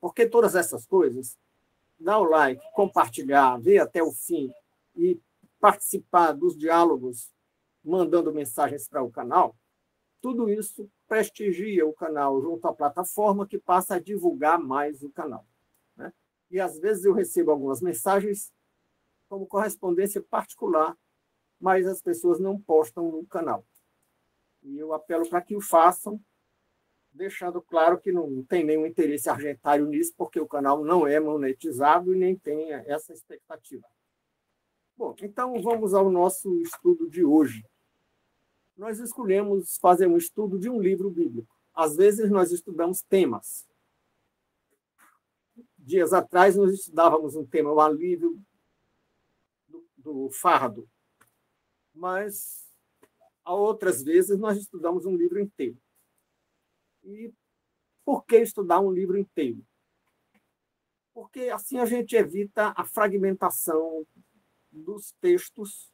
porque todas essas coisas, dar o like, compartilhar, ver até o fim e participar dos diálogos, mandando mensagens para o canal, tudo isso prestigia o canal junto à plataforma que passa a divulgar mais o canal, né? E às vezes eu recebo algumas mensagens como correspondência particular, mas as pessoas não postam no canal. E eu apelo para que o façam, deixando claro que não tem nenhum interesse argentário nisso, porque o canal não é monetizado e nem tem essa expectativa. Bom, então vamos ao nosso estudo de hoje. Nós escolhemos fazer um estudo de um livro bíblico. Às vezes nós estudamos temas. Dias atrás nós estudávamos um tema, o alívio do fardo. Mas, a outras vezes, nós estudamos um livro inteiro. E por que estudar um livro inteiro? Porque assim a gente evita a fragmentação dos textos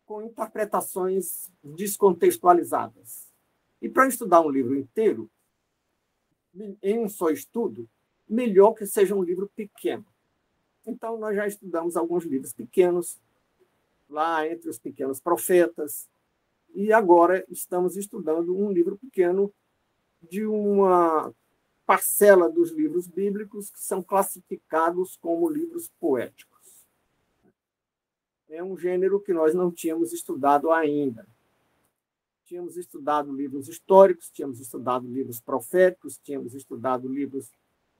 com interpretações descontextualizadas. E para estudar um livro inteiro, em um só estudo, melhor que seja um livro pequeno. Então, nós já estudamos alguns livros pequenos, lá entre os pequenos profetas, e agora estamos estudando um livro pequeno de uma parcela dos livros bíblicos que são classificados como livros poéticos. É um gênero que nós não tínhamos estudado ainda. Tínhamos estudado livros históricos, tínhamos estudado livros proféticos, tínhamos estudado livros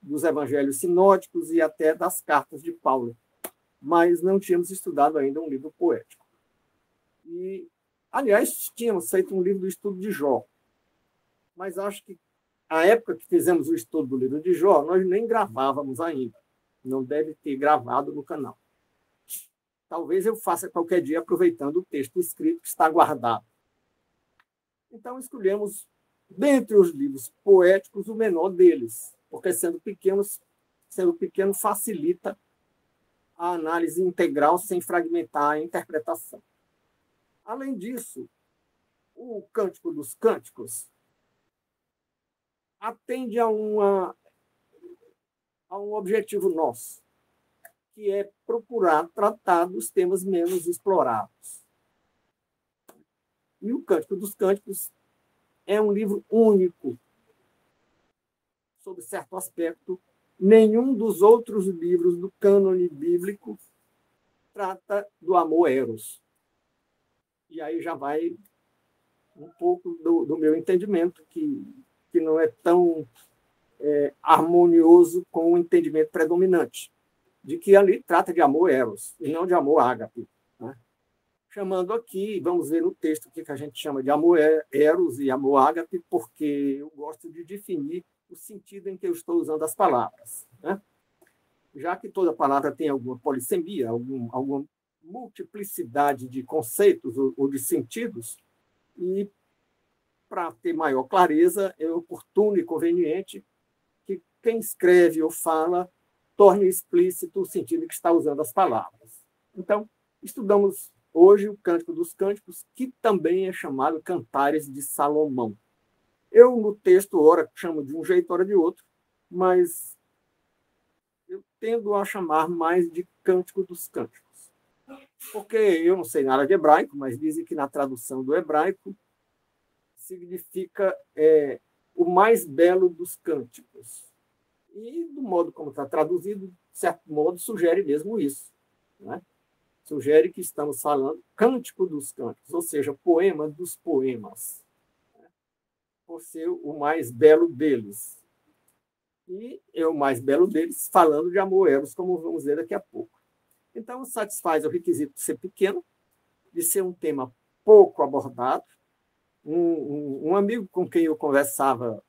dos evangelhos sinóticos e até das cartas de Paulo, mas não tínhamos estudado ainda um livro poético. E, aliás, tínhamos feito um livro do estudo de Jó, mas acho que a época que fizemos o estudo do livro de Jó, nós nem gravávamos ainda. Não deve ter gravado no canal. Talvez eu faça qualquer dia aproveitando o texto escrito que está guardado. Então, escolhemos, dentre os livros poéticos, o menor deles, porque sendo pequeno facilita a análise integral sem fragmentar a interpretação. Além disso, o Cântico dos Cânticos atende a um objetivo nosso, que é procurar tratar dos temas menos explorados. E o Cântico dos Cânticos é um livro único, sob certo aspecto. Nenhum dos outros livros do cânone bíblico trata do amor eros. E aí já vai um pouco do meu entendimento, que não é tão harmonioso com o entendimento predominante, de que ali trata de amor eros, e não de amor ágape, né? Chamando aqui, vamos ver no texto o que a gente chama de amor eros e amor ágape, porque eu gosto de definir o sentido em que eu estou usando as palavras, né? Já que toda palavra tem alguma polissemia, alguma multiplicidade de conceitos ou de sentidos, e para ter maior clareza, é oportuno e conveniente que quem escreve ou fala torne explícito o sentido que está usando as palavras. Então, estudamos hoje o Cântico dos Cânticos, que também é chamado Cantares de Salomão. Eu, no texto, ora chamo de um jeito, ora de outro, mas eu tendo a chamar mais de Cântico dos Cânticos. Porque eu não sei nada de hebraico, mas dizem que na tradução do hebraico significa o mais belo dos cânticos. E, do modo como está traduzido, de certo modo, sugere mesmo isso, né? Sugere que estamos falando Cântico dos Cânticos, ou seja, poema dos poemas, né? Por ser o mais belo deles. E é o mais belo deles falando de amor eros, como vamos ver daqui a pouco. Então, satisfaz o requisito de ser pequeno, de ser um tema pouco abordado. Um amigo com quem eu conversava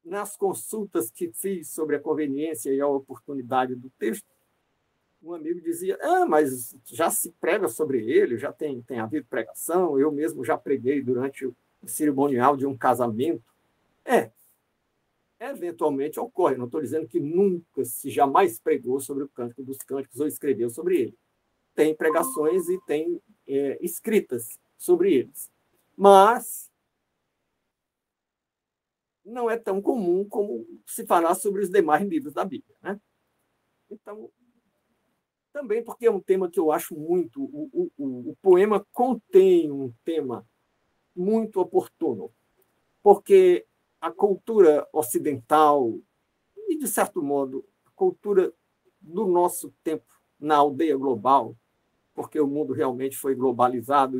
nas consultas que fiz sobre a conveniência e a oportunidade do texto, um amigo dizia, mas já se prega sobre ele, já tem havido pregação, eu mesmo já preguei durante o cerimonial de um casamento. Eventualmente ocorre, não estou dizendo que nunca se jamais pregou sobre o Cântico dos Cânticos ou escreveu sobre ele. Tem pregações e tem escritas sobre eles. Mas não é tão comum como se falar sobre os demais livros da Bíblia, né? Então, também porque é um tema que eu acho muito... O poema contém um tema muito oportuno, porque a cultura ocidental e, de certo modo, a cultura do nosso tempo na aldeia global, porque o mundo realmente foi globalizado,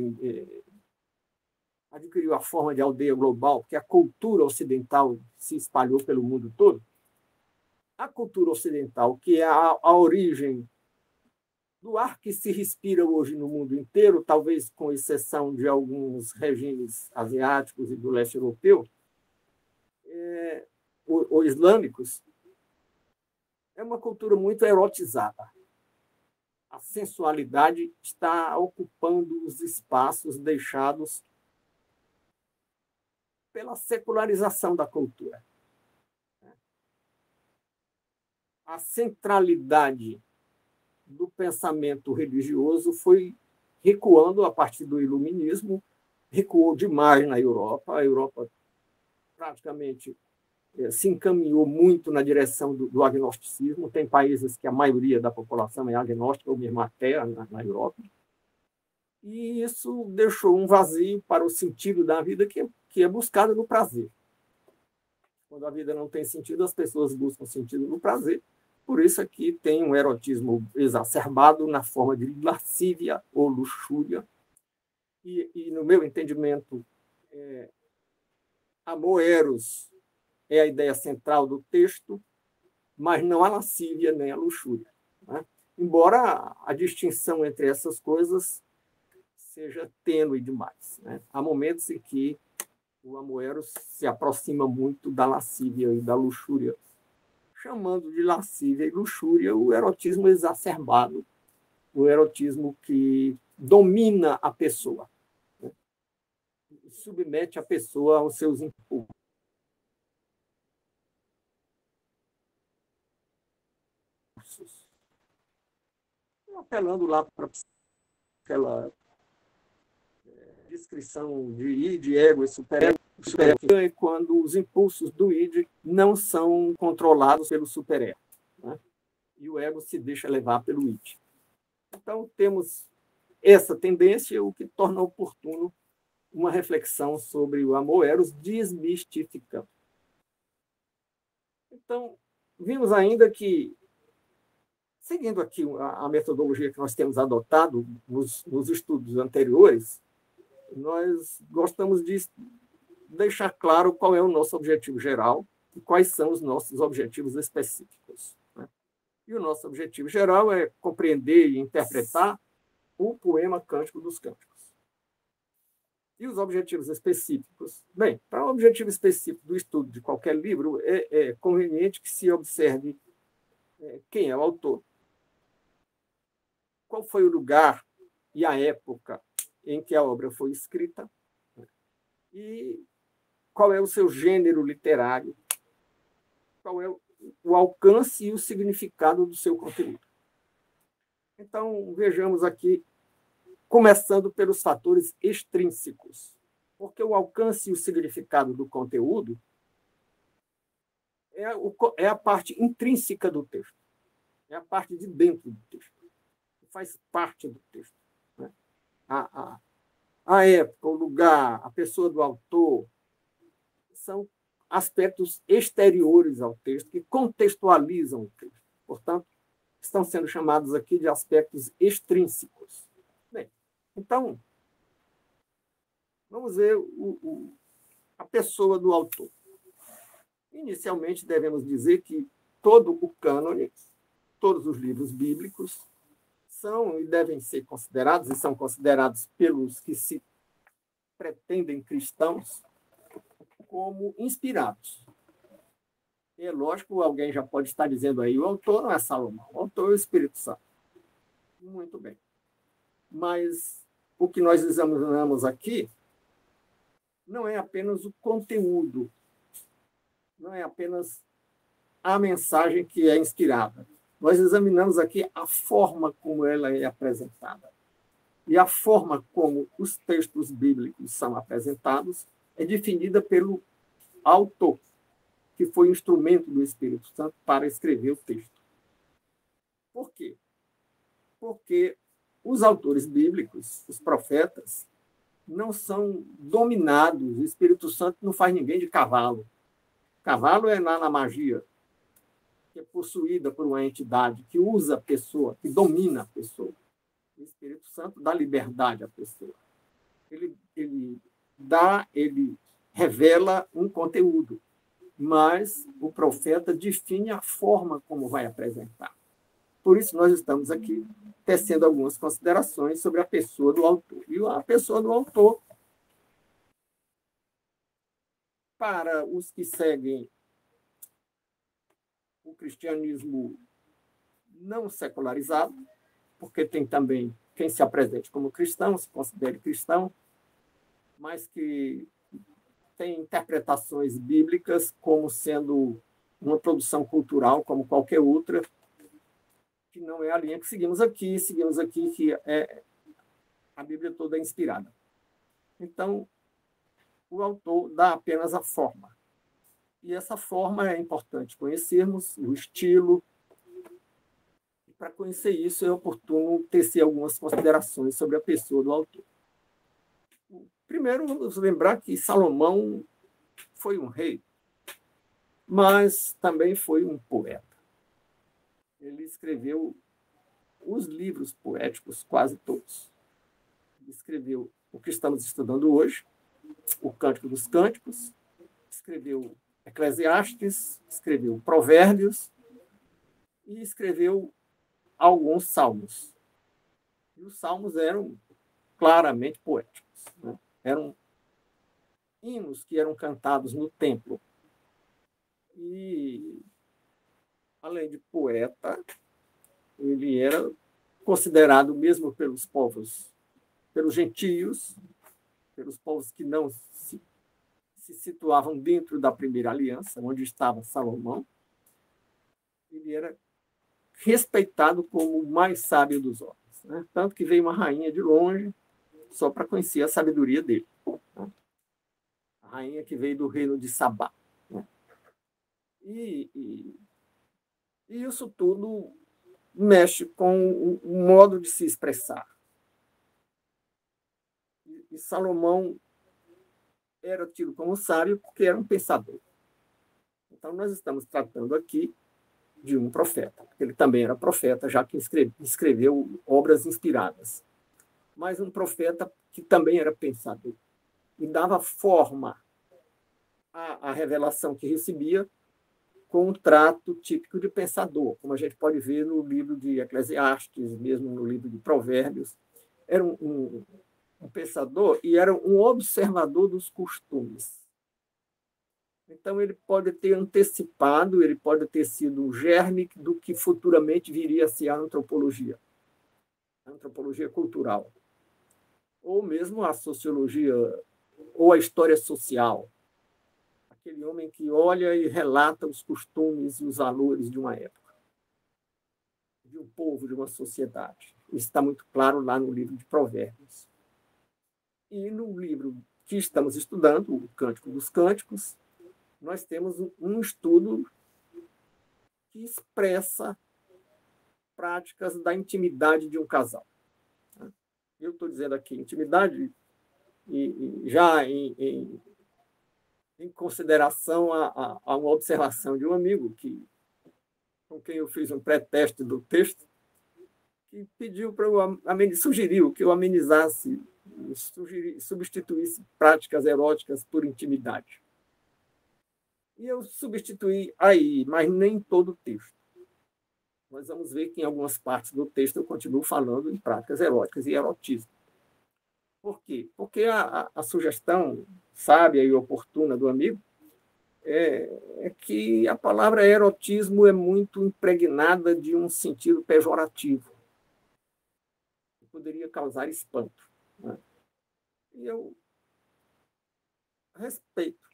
adquiriu a forma de aldeia global, porque a cultura ocidental se espalhou pelo mundo todo. A cultura ocidental, que é a origem do ar que se respira hoje no mundo inteiro, talvez com exceção de alguns regimes asiáticos e do leste europeu, ou islâmicos, é uma cultura muito erotizada. A sensualidade está ocupando os espaços deixados pela secularização da cultura. A centralidade do pensamento religioso foi recuando a partir do iluminismo, recuou demais na Europa. A Europa praticamente se encaminhou muito na direção do agnosticismo. Tem países que a maioria da população é agnóstica, ou mesmo até na Europa. E isso deixou um vazio para o sentido da vida que é buscado no prazer. Quando a vida não tem sentido, as pessoas buscam sentido no prazer. Por isso aqui tem um erotismo exacerbado na forma de lascívia ou luxúria. E no meu entendimento, amor eros é a ideia central do texto, mas não a lascívia nem a luxúria, né? Embora a distinção entre essas coisas seja tênue demais, né? Há momentos em que o amor eros se aproxima muito da lascívia e da luxúria, chamando de lascívia e luxúria o erotismo exacerbado, o erotismo que domina a pessoa, né? Submete a pessoa aos seus impulsos. Apelando lá para aquela descrição de id, ego e superego, é quando os impulsos do id não são controlados pelo superego, né? E o ego se deixa levar pelo id. Então, temos essa tendência, o que torna oportuno uma reflexão sobre o amor eros, desmistificando. Então, vimos ainda que, seguindo aqui a metodologia que nós temos adotado nos estudos anteriores, nós gostamos de deixar claro qual é o nosso objetivo geral e quais são os nossos objetivos específicos, né? E o nosso objetivo geral é compreender e interpretar o poema Cântico dos Cânticos. E os objetivos específicos? Bem, para o objetivo específico do estudo de qualquer livro, é conveniente que se observe quem é o autor, qual foi o lugar e a época em que a obra foi escrita, e qual é o seu gênero literário, qual é o alcance e o significado do seu conteúdo. Então, vejamos aqui, começando pelos fatores extrínsecos, porque o alcance e o significado do conteúdo é a parte intrínseca do texto, é a parte de dentro do texto, faz parte do texto, né? A época, o lugar, a pessoa do autor são aspectos exteriores ao texto que contextualizam o texto. Portanto, estão sendo chamados aqui de aspectos extrínsecos. Bem, então, vamos ver a pessoa do autor. Inicialmente, devemos dizer que todo o cânone, todos os livros bíblicos, são e devem ser considerados, e são considerados pelos que se pretendem cristãos, como inspirados. E é lógico, alguém já pode estar dizendo aí, o autor não é Salomão, o autor é o Espírito Santo. Muito bem. Mas o que nós examinamos aqui não é apenas o conteúdo, não é apenas a mensagem que é inspirada. Nós examinamos aqui a forma como ela é apresentada. E a forma como os textos bíblicos são apresentados é definida pelo autor. que foi instrumento do Espírito Santo para escrever o texto. Por quê? Porque os autores bíblicos, os profetas, não são dominados. O Espírito Santo não faz ninguém de cavalo. Cavalo é na magia, que é possuída por uma entidade que usa a pessoa, que domina a pessoa. O Espírito Santo dá liberdade à pessoa. Ele revela um conteúdo, mas o profeta define a forma como vai apresentar. Por isso, nós estamos aqui tecendo algumas considerações sobre a pessoa do autor. E a pessoa do autor, para os que seguem o cristianismo não secularizado, porque tem também quem se apresente como cristão, se considere cristão, mas que tem interpretações bíblicas como sendo uma produção cultural como qualquer outra, que não é a linha que seguimos aqui que a Bíblia toda é inspirada. Então, o autor dá apenas a forma. E essa forma é importante conhecermos, o estilo. E para conhecer isso, é oportuno tecer algumas considerações sobre a pessoa do autor. Primeiro, vamos lembrar que Salomão foi um rei, mas também foi um poeta. Ele escreveu os livros poéticos, quase todos. Ele escreveu o que estamos estudando hoje, o Cântico dos Cânticos, escreveu Eclesiastes, escreveu Provérbios e escreveu alguns salmos. E os salmos eram claramente poéticos, né? Eram hinos que eram cantados no templo. E, além de poeta, ele era considerado mesmo pelos povos, pelos gentios, pelos povos que não se situavam dentro da primeira aliança, onde estava Salomão, ele era respeitado como o mais sábio dos homens, né? Tanto que veio uma rainha de longe só para conhecer a sabedoria dele, né? A rainha que veio do reino de Sabá, né? E isso tudo mexe com o modo de se expressar. E Salomão era tido como sábio porque era um pensador. Então, nós estamos tratando aqui de um profeta. Ele também era profeta, já que escreveu obras inspiradas. Mas um profeta que também era pensador e dava forma à revelação que recebia com um trato típico de pensador, como a gente pode ver no livro de Eclesiastes, mesmo no livro de Provérbios. Era um pensador e era um observador dos costumes. Então, ele pode ter antecipado, ele pode ter sido o germe do que futuramente viria a ser a antropologia cultural, ou mesmo a sociologia, ou a história social. Aquele homem que olha e relata os costumes e os valores de uma época, de um povo, de uma sociedade. Isso está muito claro lá no livro de Provérbios. E no livro que estamos estudando, o Cântico dos Cânticos, nós temos um estudo que expressa práticas da intimidade de um casal. Eu estou dizendo aqui intimidade e já em consideração a uma observação de um amigo com quem eu fiz um pré-teste do texto, que pediu para sugeriu que eu amenizasse, substituísse práticas eróticas por intimidade. E eu substituí aí, mas nem todo o texto. Nós vamos ver que em algumas partes do texto eu continuo falando em práticas eróticas e erotismo. Por quê? Porque a sugestão sábia e oportuna do amigo é que a palavra erotismo é muito impregnada de um sentido pejorativo, que poderia causar espanto, né? E eu respeito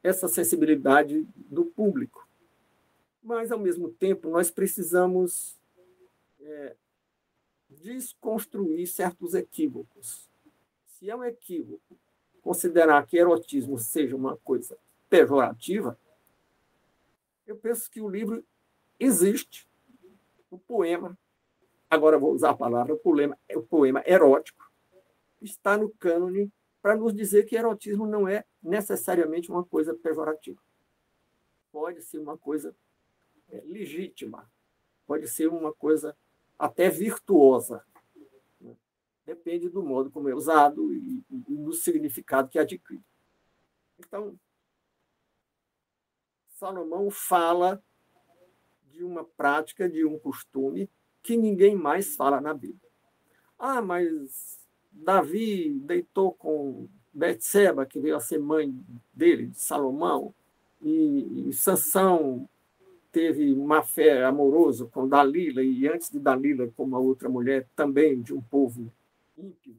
essa sensibilidade do público. Mas, ao mesmo tempo, nós precisamos desconstruir certos equívocos. Se é um equívoco considerar que erotismo seja uma coisa pejorativa, Eu penso que o livro existe, o poema, agora vou usar a palavra, o poema erótico, está no cânone para nos dizer que erotismo não é necessariamente uma coisa pejorativa. Pode ser uma coisa legítima, pode ser uma coisa até virtuosa. Né? Depende do modo como é usado e do significado que adquire. Então, Salomão fala de uma prática, de um costume que ninguém mais fala na Bíblia. Ah, mas Davi deitou com Betseba, que veio a ser mãe dele, de Salomão, e Sansão teve uma fé amorosa com Dalila, e antes de Dalila, com uma outra mulher também de um povo ímpio.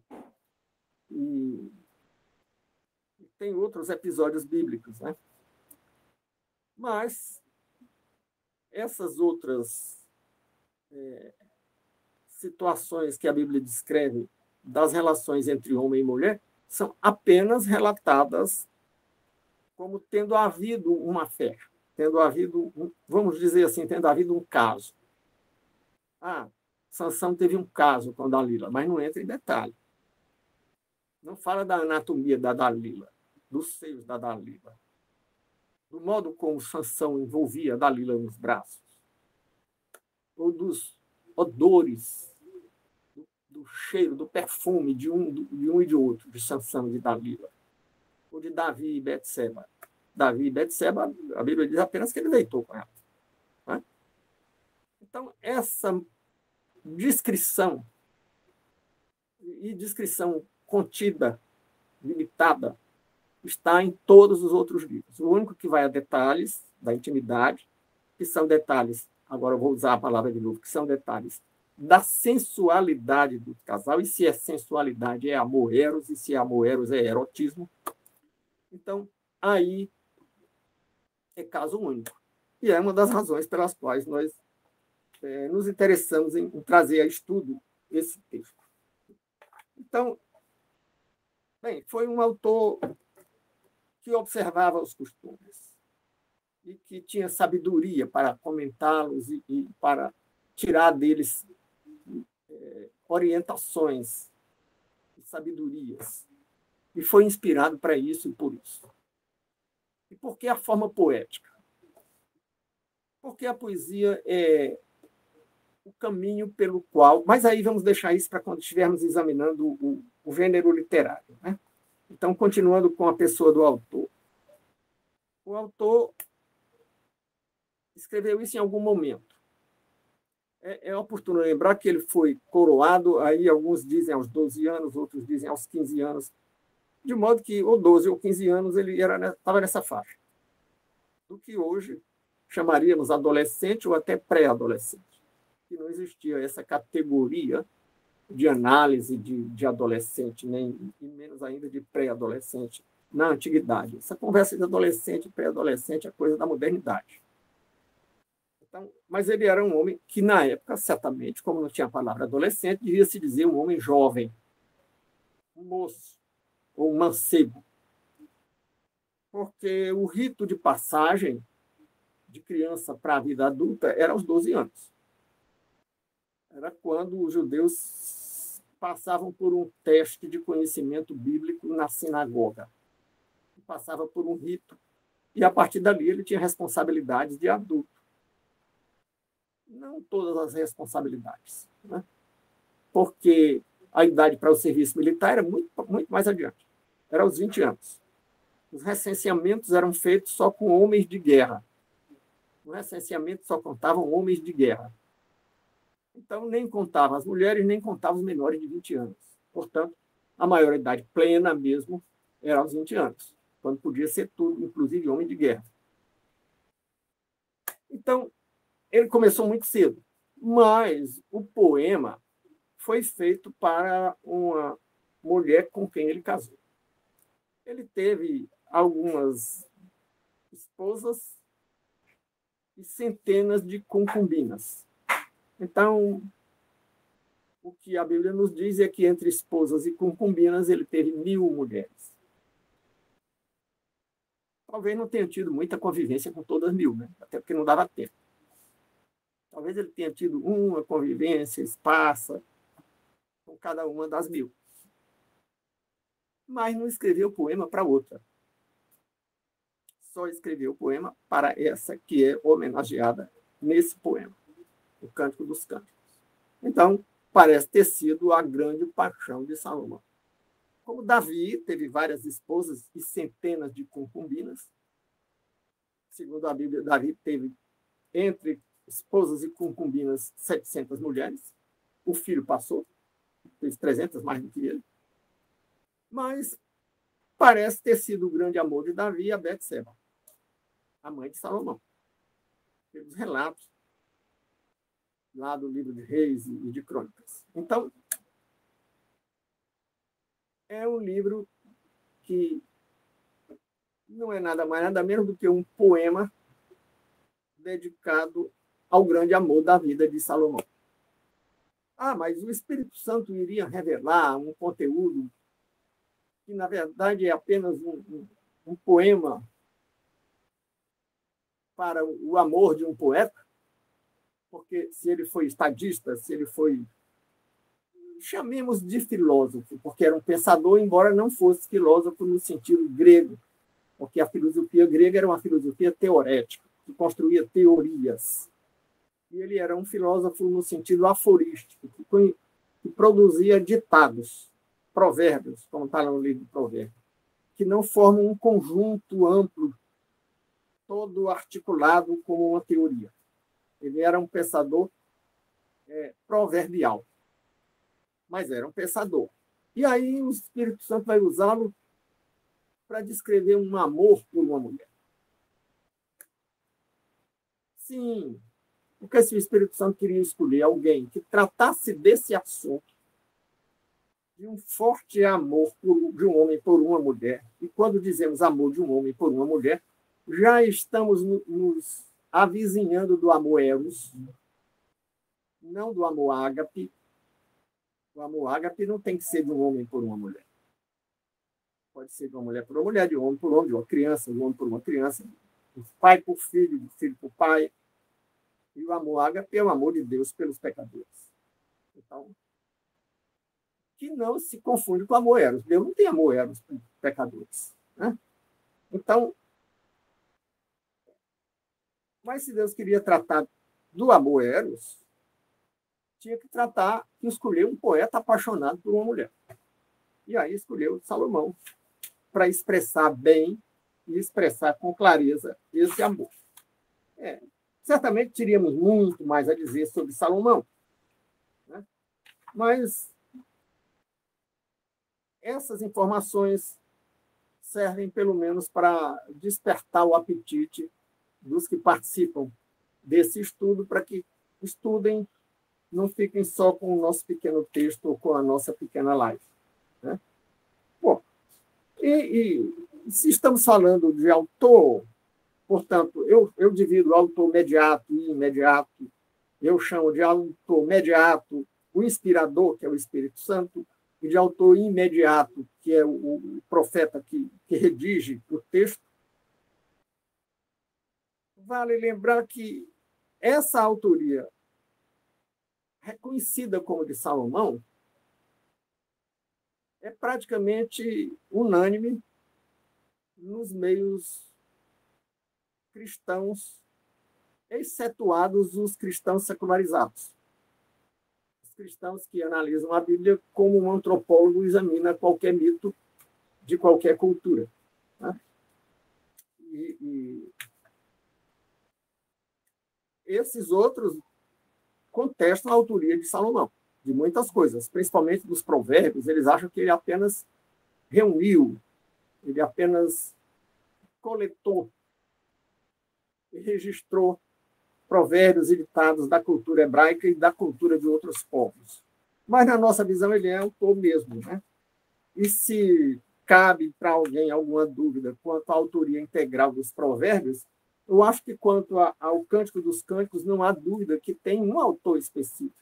E tem outros episódios bíblicos, né? Mas essas outras situações que a Bíblia descreve das relações entre homem e mulher são apenas relatadas como tendo havido uma fé, tendo havido, vamos dizer assim, tendo havido um caso. Ah, Sansão teve um caso com Dalila, mas não entra em detalhe. Não fala da anatomia da Dalila, dos seios da Dalila, do modo como Sansão envolvia a Dalila nos braços, ou dos odores, do cheiro, do perfume de um e de outro, de Sansão e de Dalila, ou de Davi e Betseba. Davi e Betseba, a Bíblia diz apenas que ele deitou com ela. Né? Então, essa descrição, e descrição contida, limitada, está em todos os outros livros. O único que vai a detalhes da intimidade, que são detalhes, agora eu vou usar a palavra de novo, que são detalhes da sensualidade do casal, e se é sensualidade é amor eros, e se é amor eros é erotismo. Então, aí é caso único. E é uma das razões pelas quais nós nos interessamos em trazer a estudo esse texto. Então, bem, foi um autor que observava os costumes e que tinha sabedoria para comentá-los e para tirar deles orientações e sabedorias. E foi inspirado para isso e por isso. E por que a forma poética? Porque a poesia é o caminho pelo qual... Mas aí vamos deixar isso para quando estivermos examinando o gênero literário. Né? Então, continuando com a pessoa do autor. O autor escreveu isso em algum momento. É oportuno lembrar que ele foi coroado, aí alguns dizem aos 12 anos, outros dizem aos 15 anos, de modo que, ou 12 ou 15 anos, ele estava nessa faixa, do que hoje chamaríamos adolescente ou até pré-adolescente. Que não existia essa categoria de análise de adolescente, nem e menos ainda de pré-adolescente na antiguidade. Essa conversa de adolescente e pré-adolescente é coisa da modernidade. Então, mas ele era um homem que, na época, certamente, como não tinha a palavra adolescente, devia se dizer um homem jovem, um moço, ou um mancebo. Porque o rito de passagem de criança para a vida adulta era aos 12 anos. Era quando os judeus passavam por um teste de conhecimento bíblico na sinagoga. Passava por um rito. E, a partir dali, ele tinha responsabilidades de adulto. Não todas as responsabilidades, né? Porque a idade para o serviço militar era muito, muito mais adiante. Era aos 20 anos. Os recenseamentos eram feitos só com homens de guerra. No recenseamento só contavam homens de guerra. Então, nem contavam as mulheres, nem contavam os menores de 20 anos. Portanto, a maioridade plena mesmo era aos 20 anos, quando podia ser tudo, inclusive homem de guerra. Então, ele começou muito cedo, mas o poema foi feito para uma mulher com quem ele casou. Ele teve algumas esposas e centenas de concubinas. Então, o que a Bíblia nos diz é que entre esposas e concubinas ele teve 1000 mulheres. talvez não tenha tido muita convivência com todas 1000, né? Até porque não dava tempo. Talvez ele tenha tido uma convivência esparsa com cada uma das 1000. Mas não escreveu poema para outra. Só escreveu poema para essa que é homenageada nesse poema, o Cântico dos Cânticos. Então, parece ter sido a grande paixão de Salomão. Como Davi teve várias esposas e centenas de concubinas, segundo a Bíblia, Davi teve entre esposas e concubinas 700 mulheres. O filho passou, fez 300 mais do que ele. Mas parece ter sido o grande amor de Davi a Betseba, a mãe de Salomão. Pelos relatos lá do livro de Reis e de Crônicas. Então, é um livro que não é nada mais, nada menos do que um poema dedicado ao grande amor da vida de Salomão. Ah, mas o Espírito Santo iria revelar um conteúdo que, na verdade, é apenas um poema para o amor de um poeta? Porque se ele foi estadista, se ele foi, chamemos de filósofo, porque era um pensador, embora não fosse filósofo no sentido grego, porque a filosofia grega era uma filosofia teorética, que construía teorias. E ele era um filósofo no sentido aforístico, que produzia ditados, provérbios, como está no livro de Provérbios, que não formam um conjunto amplo, todo articulado como uma teoria. Ele era um pensador proverbial, mas era um pensador. E aí o Espírito Santo vai usá-lo para descrever um amor por uma mulher. Sim, porque se o Espírito Santo queria escolher alguém que tratasse desse assunto, de um forte amor de um homem por uma mulher, e quando dizemos amor de um homem por uma mulher, já estamos nos avizinhando do amor eros, não do amor ágape. O amor ágape não tem que ser de um homem por uma mulher. Pode ser de uma mulher por uma mulher, de um homem por homem, de uma criança, de um homem por uma criança, de pai por filho, de filho por pai. E o amor ágape é o amor de Deus pelos pecadores. Então, que não se confunde com o amor eros. Deus não tem amor eros por pecadores, né? Então, mas se Deus queria tratar do amor eros, tinha que escolher um poeta apaixonado por uma mulher. E aí escolheu Salomão para expressar bem e expressar com clareza esse amor. Certamente teríamos muito mais a dizer sobre Salomão, né? Mas essas informações servem pelo menos para despertar o apetite dos que participam desse estudo, para que estudem, não fiquem só com o nosso pequeno texto ou com a nossa pequena live, né? Bom, e se estamos falando de autor, portanto, eu divido autor mediato e imediato, eu chamo de autor mediato o inspirador, que é o Espírito Santo, e de autor imediato, que é o profeta que redige o texto. Vale lembrar que essa autoria, reconhecida como de Salomão, é praticamente unânime nos meios cristãos, excetuados os cristãos secularizados. Os cristãos que analisam a Bíblia como um antropólogo examina qualquer mito de qualquer cultura, né? E esses outros contestam a autoria de Salomão, de muitas coisas, principalmente dos provérbios. Eles acham que ele apenas reuniu, ele apenas coletou e registrou provérbios e ditados da cultura hebraica e da cultura de outros povos. Mas, na nossa visão, ele é autor mesmo, né? E se cabe para alguém alguma dúvida quanto à autoria integral dos provérbios, eu acho que quanto ao Cântico dos Cânticos, não há dúvida que tem um autor específico.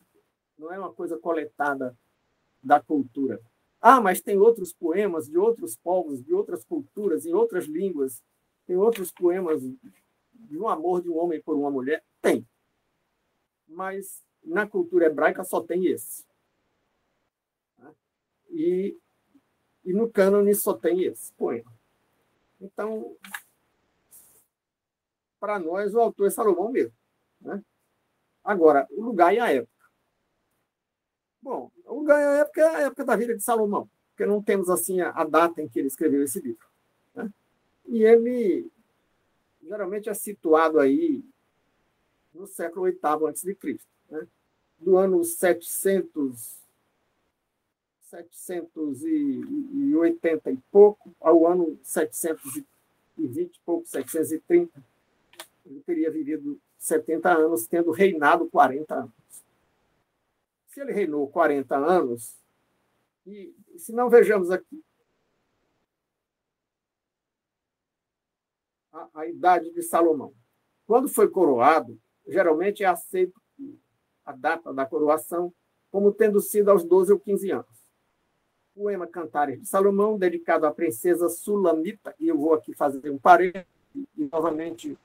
Não é uma coisa coletada da cultura. Ah, mas tem outros poemas de outros povos, de outras culturas, em outras línguas, Tem outros poemas de um amor de um homem por uma mulher? Tem. Mas na cultura hebraica só tem esse. E no cânone só tem esse poema. Então, para nós, o autor é Salomão mesmo. Né? Agora, o lugar e a época. Bom, o lugar e a época é a época da vida de Salomão, porque não temos assim a data em que ele escreveu esse livro. Né? E ele geralmente é situado aí no século VIII a.C., né? Do ano 780 e pouco ao ano 720 e pouco, 730. Ele teria vivido 70 anos, tendo reinado 40 anos. Se ele reinou 40 anos, e se não vejamos aqui a idade de Salomão. Quando foi coroado, geralmente é aceito a data da coroação como tendo sido aos 12 ou 15 anos. Poema Cantares de Salomão, dedicado à princesa Sulamita, e eu vou aqui fazer um parênteses e novamente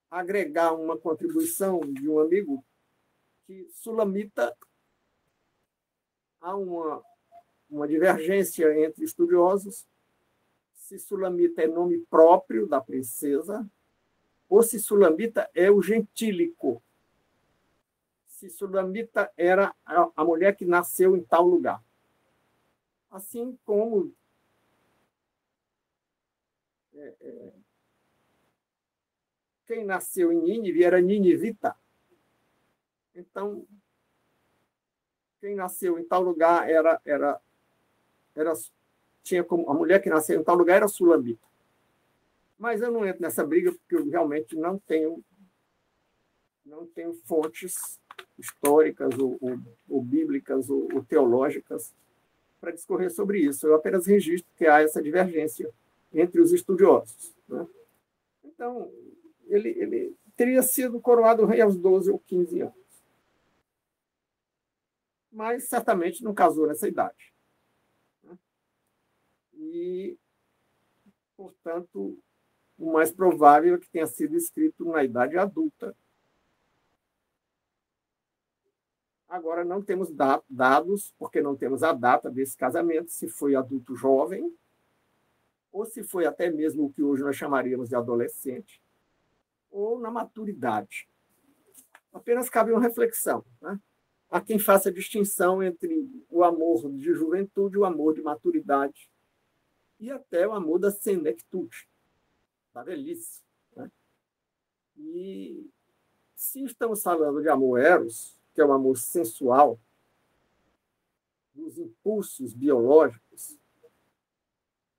agregar uma contribuição de um amigo, que Sulamita, há uma divergência entre estudiosos se Sulamita é nome próprio da princesa ou se Sulamita é o gentílico, se Sulamita era a mulher que nasceu em tal lugar. Assim como quem nasceu em Nínive era ninivita. Então, quem nasceu em tal lugar tinha como a mulher que nasceu em tal lugar era Sulamita. Mas eu não entro nessa briga porque eu realmente não tenho fontes históricas ou bíblicas ou teológicas para discorrer sobre isso. Eu apenas registro que há essa divergência entre os estudiosos. Né? Então, ele teria sido coroado rei aos 12 ou 15 anos. Mas certamente não casou nessa idade. Né? E, portanto, o mais provável é que tenha sido escrito na idade adulta. Agora, não temos dados, porque não temos a data desse casamento, se foi adulto jovem, ou se foi até mesmo o que hoje nós chamaríamos de adolescente, ou na maturidade. Apenas cabe uma reflexão. Né? Há quem faça a distinção entre o amor de juventude, o amor de maturidade, e até o amor da senectude, da velhice. Né? E se estamos falando de amor eros, que é o amor sensual, dos impulsos biológicos,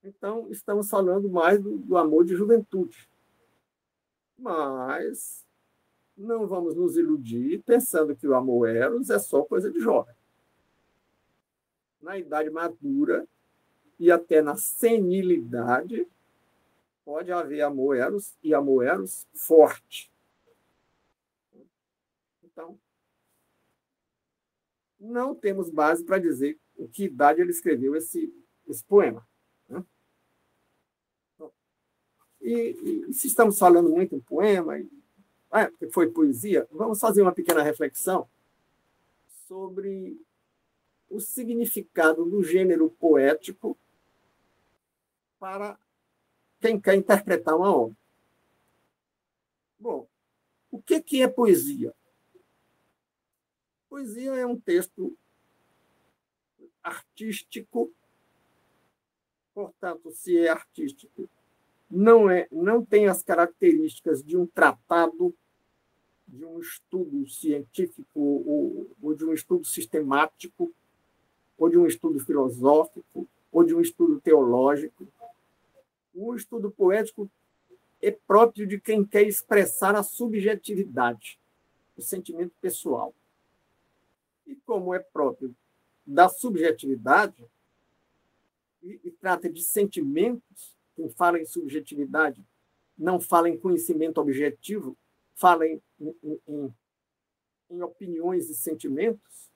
então estamos falando mais do amor de juventude. Mas não vamos nos iludir pensando que o amor eros é só coisa de jovem. Na idade madura e até na senilidade, pode haver amor eros e amor eros forte. Então, não temos base para dizer em que idade ele escreveu esse poema. Né? E se estamos falando muito em poema, que foi poesia, vamos fazer uma pequena reflexão sobre o significado do gênero poético para quem quer interpretar uma obra. Bom, o que é poesia? Poesia é um texto artístico, portanto, se é artístico, não tem as características de um tratado, de um estudo científico ou de um estudo sistemático, ou de um estudo filosófico, ou de um estudo teológico. O estudo poético é próprio de quem quer expressar a subjetividade, o sentimento pessoal. E como é próprio da subjetividade, e trata de sentimentos, quem fala em subjetividade não fala em conhecimento objetivo, fala em opiniões e sentimentos,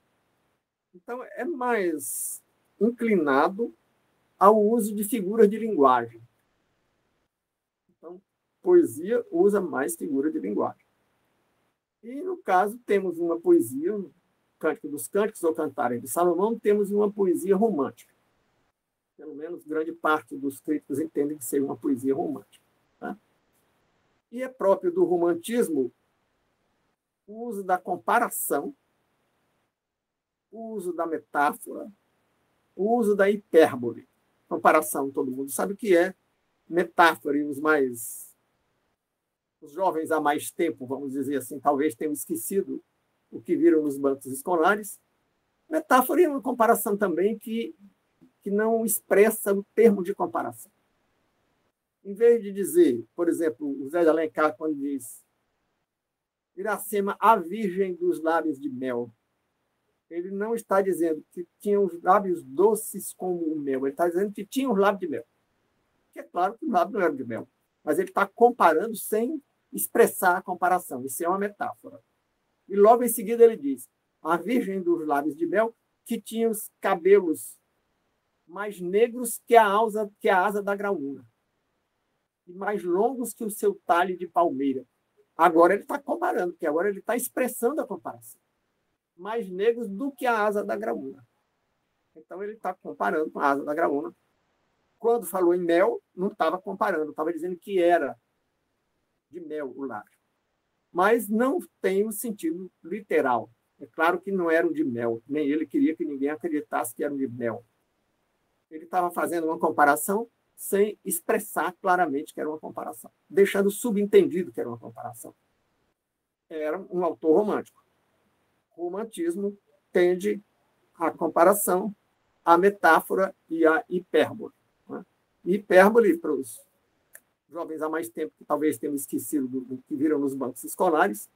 então é mais inclinado ao uso de figuras de linguagem. Então, poesia usa mais figura de linguagem. E, no caso, temos uma poesia, o Cântico dos Cânticos ou Cantares de Salomão, temos uma poesia romântica. Pelo menos grande parte dos críticos entendem que seja uma poesia romântica. Tá? E é próprio do romantismo o uso da comparação, o uso da metáfora, o uso da hipérbole. Comparação, todo mundo sabe o que é. Metáfora, e os jovens há mais tempo, vamos dizer assim, talvez tenham esquecido o que viram nos bancos escolares. Metáfora é uma comparação também que não expressa o termo de comparação. Em vez de dizer, por exemplo, o Zé de Alencar, quando diz Iracema, a virgem dos lábios de mel, ele não está dizendo que tinha os lábios doces como o mel, ele está dizendo que tinha os lábios de mel. Que é claro que os lábios não eram de mel, mas ele está comparando sem expressar a comparação. Isso é uma metáfora. E logo em seguida ele diz, a virgem dos lábios de mel, que tinha os cabelos mais negros que a asa da graúna, e mais longos que o seu talhe de palmeira. Agora ele está comparando, porque agora ele está expressando a comparação. Mais negros do que a asa da graúna. Então ele está comparando com a asa da graúna. Quando falou em mel, não estava comparando, estava dizendo que era de mel o lábio. Mas não tem um sentido literal. É claro que não eram de mel, nem ele queria que ninguém acreditasse que eram de mel. Ele estava fazendo uma comparação sem expressar claramente que era uma comparação, deixando subentendido que era uma comparação. Era um autor romântico. O romantismo tende à comparação, à metáfora e à hipérbole. Né? Hipérbole, para os jovens há mais tempo que talvez tenham esquecido do que viram nos bancos escolares,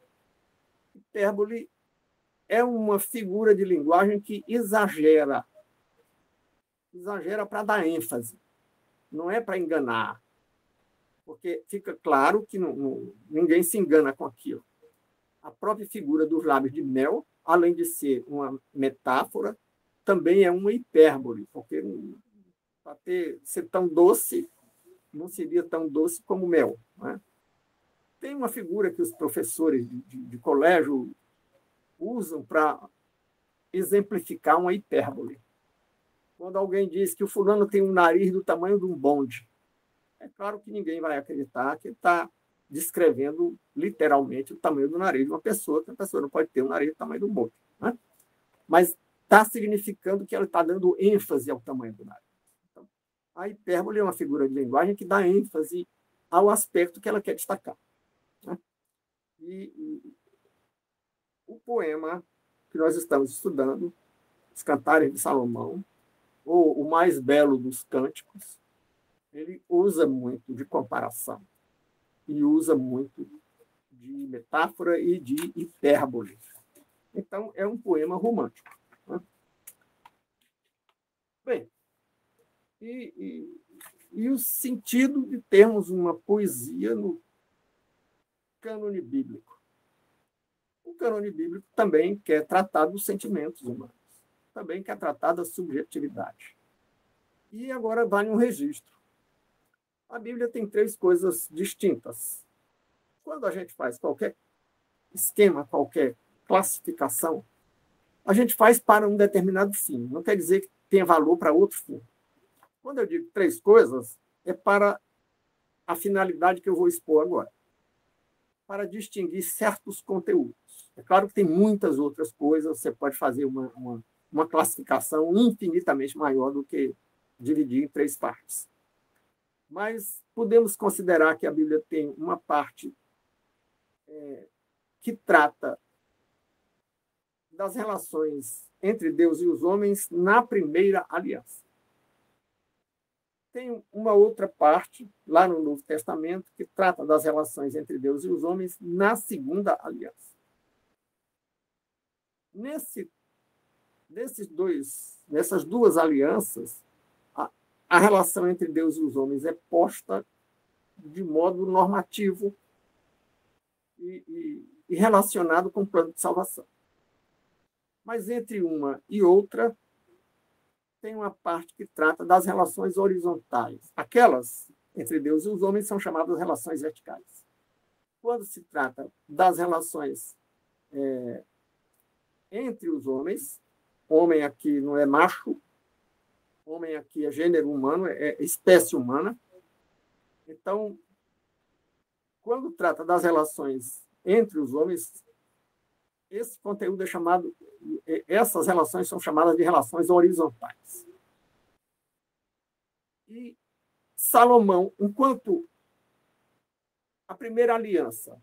hipérbole é uma figura de linguagem que exagera para dar ênfase, não é para enganar, porque fica claro que ninguém se engana com aquilo. A própria figura dos lábios de mel, além de ser uma metáfora, também é uma hipérbole, porque para ser tão doce, não seria tão doce como mel. Né? Tem uma figura que os professores de colégio usam para exemplificar uma hipérbole. Quando alguém diz que o fulano tem um nariz do tamanho de um bonde, é claro que ninguém vai acreditar que ele está descrevendo literalmente o tamanho do nariz de uma pessoa, que a pessoa não pode ter um nariz do tamanho do bonde. Né? Mas está significando que ela está dando ênfase ao tamanho do nariz. Então, a hipérbole é uma figura de linguagem que dá ênfase ao aspecto que ela quer destacar. Né? E o poema que nós estamos estudando, Os Cantares de Salomão, ou o mais belo dos cânticos, ele usa muito de comparação e usa muito de metáfora e de hipérbole. Então, é um poema romântico. Né? Bem, e o sentido de termos uma poesia no cânone bíblico. O cânone bíblico também quer tratar dos sentimentos humanos, também quer tratar da subjetividade. E agora vale um registro. A Bíblia tem 3 coisas distintas. Quando a gente faz qualquer esquema, qualquer classificação, a gente faz para um determinado fim. Não quer dizer que tenha valor para outro fim. Quando eu digo 3 coisas, é para a finalidade que eu vou expor agora. Para distinguir certos conteúdos. É claro que tem muitas outras coisas, você pode fazer uma classificação infinitamente maior do que dividir em 3 partes. Mas podemos considerar que a Bíblia tem uma parte que trata das relações entre Deus e os homens na primeira aliança. Tem uma outra parte, lá no Novo Testamento, que trata das relações entre Deus e os homens na segunda aliança. Nessas 2 alianças, a relação entre Deus e os homens é posta de modo normativo e relacionado com o plano de salvação. Mas entre uma e outra, tem uma parte que trata das relações horizontais. Aquelas entre Deus e os homens são chamadas relações verticais. Quando se trata das relações entre os homens, homem aqui não é macho, homem aqui é gênero humano, é espécie humana. Então, quando trata das relações entre os homens, esse conteúdo é chamado, essas relações são chamadas de relações horizontais. E Salomão, enquanto a primeira aliança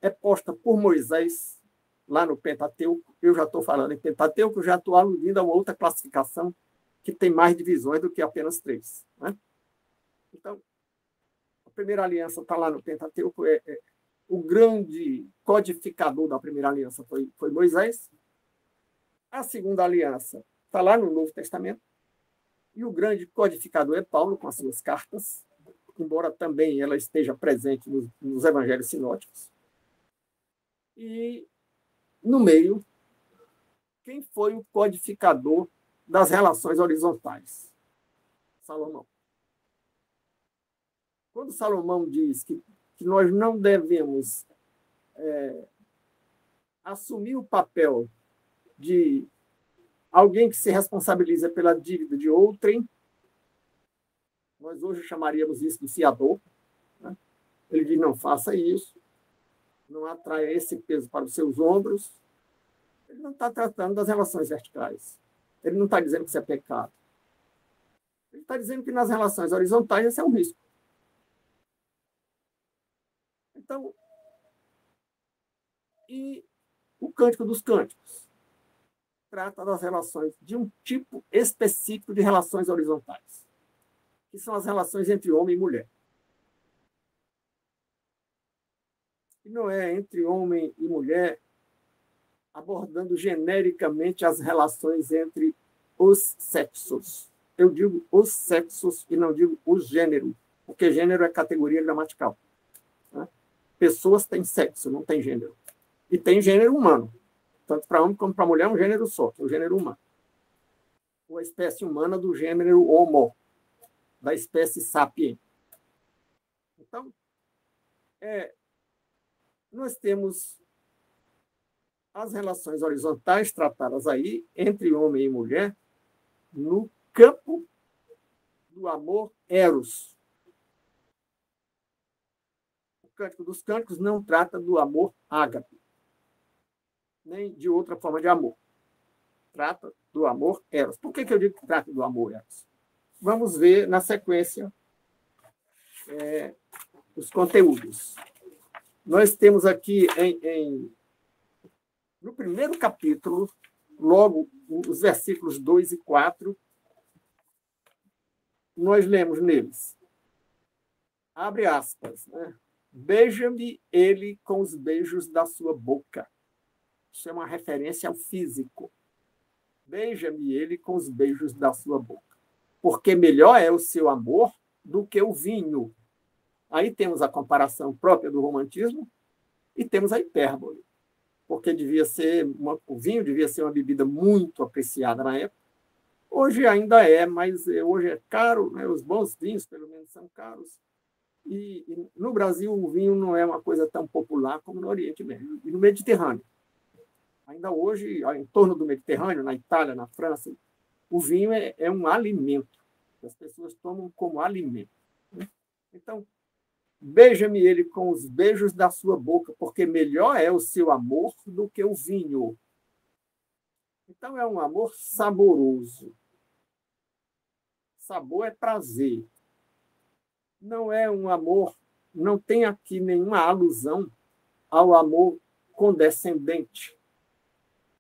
é posta por Moisés, lá no Pentateuco, eu já estou falando em Pentateuco, já estou aludindo a uma outra classificação que tem mais divisões do que apenas 3. Né? Então, a primeira aliança está lá no Pentateuco, o grande codificador da primeira aliança foi Moisés. A segunda aliança está lá no Novo Testamento, e o grande codificador é Paulo, com as suas cartas, embora também ela esteja presente nos evangelhos sinóticos. E, no meio, quem foi o codificador das relações horizontais? Salomão. Quando Salomão diz que nós não devemos assumir o papel de alguém que se responsabiliza pela dívida de outrem, nós hoje chamaríamos isso de fiador. Né? Ele diz, não faça isso, não atraia esse peso para os seus ombros. Ele não está tratando das relações verticais. Ele não está dizendo que isso é pecado. Ele está dizendo que nas relações horizontais esse é um risco. Então, e o Cântico dos Cânticos trata das relações, de um tipo específico de relações horizontais, que são as relações entre homem e mulher. E não é entre homem e mulher abordando genericamente as relações entre os sexos. Eu digo os sexos e não digo o gênero, porque gênero é categoria gramatical. Né? Pessoas têm sexo, não tem gênero. E tem gênero humano. Tanto para homem como para mulher é um gênero só, que é o gênero humano. Ou a espécie humana do gênero Homo, da espécie Sapiens. Então, nós temos as relações horizontais tratadas aí entre homem e mulher no campo do amor eros. O Cântico dos Cânticos não trata do amor ágape, nem de outra forma de amor. Trata do amor eros. Por que eu digo que trata do amor eros? Vamos ver na sequência os conteúdos. Nós temos aqui no primeiro capítulo, logo os versículos 2 e 4, nós lemos neles, abre aspas, né? Beija-me ele com os beijos da sua boca. Isso é uma referência ao físico. Beija-me ele com os beijos da sua boca. Porque melhor é o seu amor do que o vinho. Aí temos a comparação própria do romantismo e temos a hipérbole. Porque o vinho devia ser uma bebida muito apreciada na época. Hoje ainda é, mas hoje é caro, né? Os bons vinhos, pelo menos, são caros. E no Brasil, o vinho não é uma coisa tão popular como no Oriente Médio e no Mediterrâneo. Ainda hoje, em torno do Mediterrâneo, na Itália, na França, o vinho é um alimento. As pessoas tomam como alimento. Né? Então, beija-me ele com os beijos da sua boca, porque melhor é o seu amor do que o vinho. Então, é um amor saboroso. Sabor é prazer. Não é um amor, não tem aqui nenhuma alusão ao amor condescendente,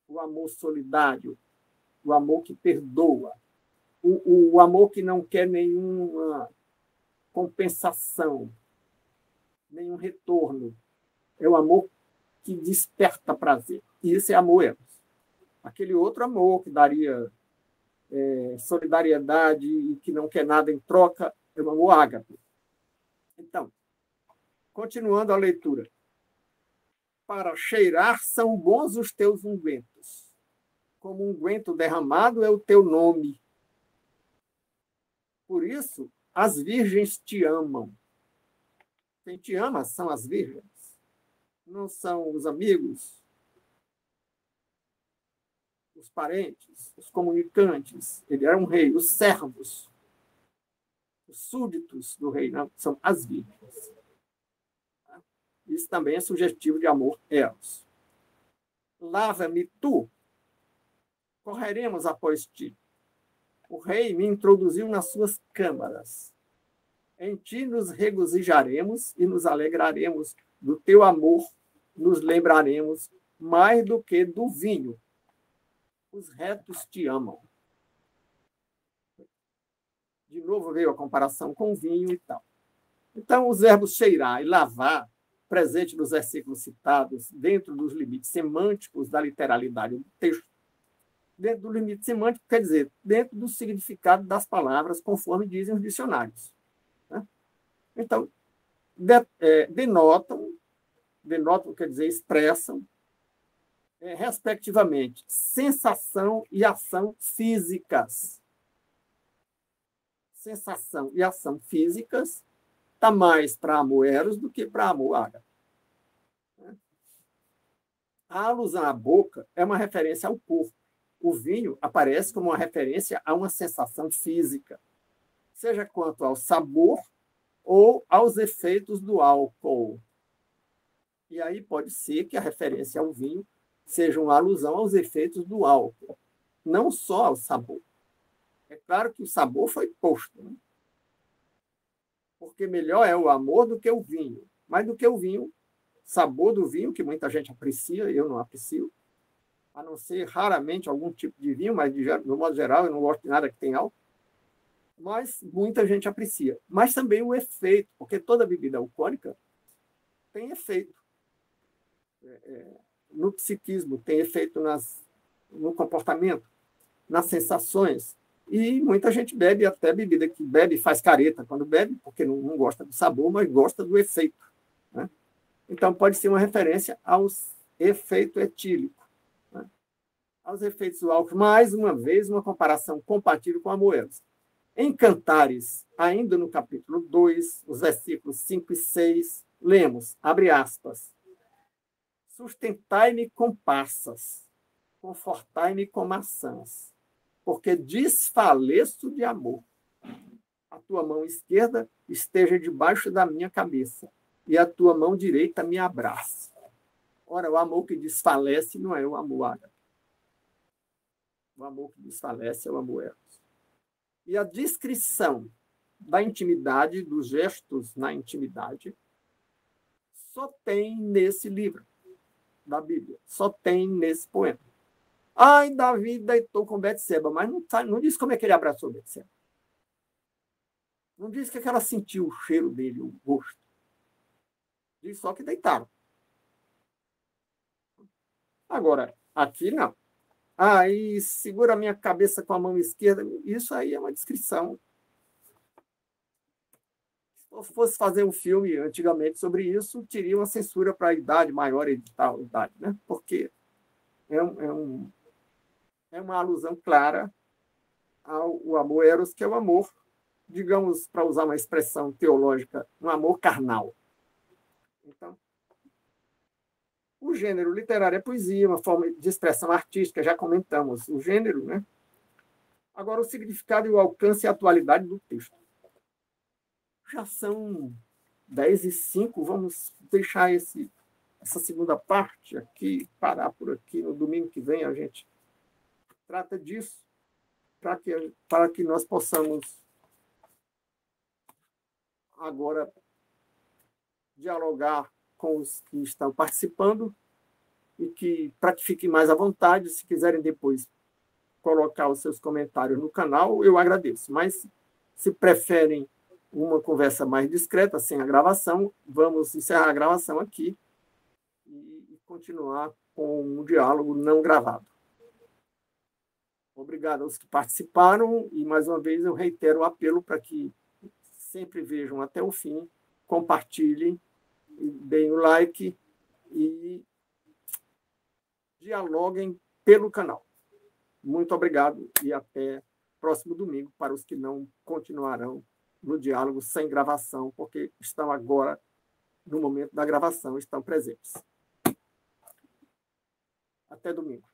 o amor solidário, o amor que perdoa, o amor que não quer nenhuma compensação, nenhum retorno. É o amor que desperta prazer. E esse é amor eros. Aquele outro amor que daria solidariedade e que não quer nada em troca é o amor ágape. Então, continuando a leitura. Para cheirar são bons os teus ungüentos. Como unguento derramado é o teu nome. Por isso, as virgens te amam. Quem te ama são as virgens, não são os amigos, os parentes, os comunicantes. Ele era um rei, os servos, os súditos do rei, não, são as virgens. Isso também é sugestivo de amor eros. Lava-me tu, correremos após ti. O rei me introduziu nas suas câmaras. Em ti nos regozijaremos e nos alegraremos do teu amor, nos lembraremos mais do que do vinho. Os retos te amam. De novo veio a comparação com o vinho e tal. Então, os verbos cheirar e lavar, presente nos versículos citados, dentro dos limites semânticos da literalidade do texto, dentro do limite semântico, quer dizer, dentro do significado das palavras, conforme dizem os dicionários. Né? Então, denotam, quer dizer, expressam, respectivamente, sensação e ação físicas. Sensação e ação físicas está mais para amor eros do que para amor ágape. A alusão à boca é uma referência ao corpo. O vinho aparece como uma referência a uma sensação física, seja quanto ao sabor ou aos efeitos do álcool. E aí pode ser que a referência ao vinho seja uma alusão aos efeitos do álcool, não só ao sabor. É claro que o sabor foi posto, né? Porque melhor é o amor do que o vinho. Mais do que o vinho, sabor do vinho, que muita gente aprecia, eu não aprecio, a não ser raramente algum tipo de vinho, mas no modo geral eu não gosto de nada que tem álcool, mas muita gente aprecia. Mas também o efeito, porque toda bebida alcoólica tem efeito. No psiquismo, tem efeito no comportamento, nas sensações. E muita gente bebe até bebida que bebe faz careta quando bebe, porque não gosta do sabor, mas gosta do efeito. Né? Então, pode ser uma referência ao efeito etílico, né? Aos efeitos do álcool. Mais uma vez, uma comparação compatível com a Moedas. Em Cantares, ainda no capítulo 2, os versículos 5 e 6, lemos, abre aspas, sustentai-me com passas, confortai-me com maçãs, porque desfaleço de amor. A tua mão esquerda esteja debaixo da minha cabeça, e a tua mão direita me abrace. Ora, o amor que desfalece não é o amor ágape. O amor que desfalece é o amor eros. E a descrição da intimidade, dos gestos na intimidade, só tem nesse livro da Bíblia, só tem nesse poema. Ai, Davi deitou com Betseba, mas não diz como é que ele abraçou Betseba. Não diz que ela sentiu o cheiro dele, o gosto. Diz só que deitaram. Agora, aqui não. Aí segura a minha cabeça com a mão esquerda. Isso aí é uma descrição. Se fosse fazer um filme antigamente sobre isso, teria uma censura para a idade maior e tal idade, né? Porque é uma alusão clara ao amor eros, que é o amor, digamos, para usar uma expressão teológica, um amor carnal. Então, o gênero literário é poesia, uma forma de expressão artística, já comentamos o gênero, né? Agora, o significado e o alcance e a atualidade do texto. Já são 10h05, vamos deixar essa segunda parte aqui, parar por aqui. No domingo que vem a gente trata disso, para que nós possamos agora dialogar com os que estão participando e para que fiquem mais à vontade, se quiserem depois colocar os seus comentários no canal, eu agradeço. Mas se preferem uma conversa mais discreta, sem a gravação, vamos encerrar a gravação aqui e continuar com um diálogo não gravado. Obrigado aos que participaram e, mais uma vez, eu reitero o apelo para que sempre vejam até o fim, compartilhem, deem o like e dialoguem pelo canal. Muito obrigado e até próximo domingo, para os que não continuarão no diálogo sem gravação, porque estão agora, no momento da gravação, estão presentes. Até domingo.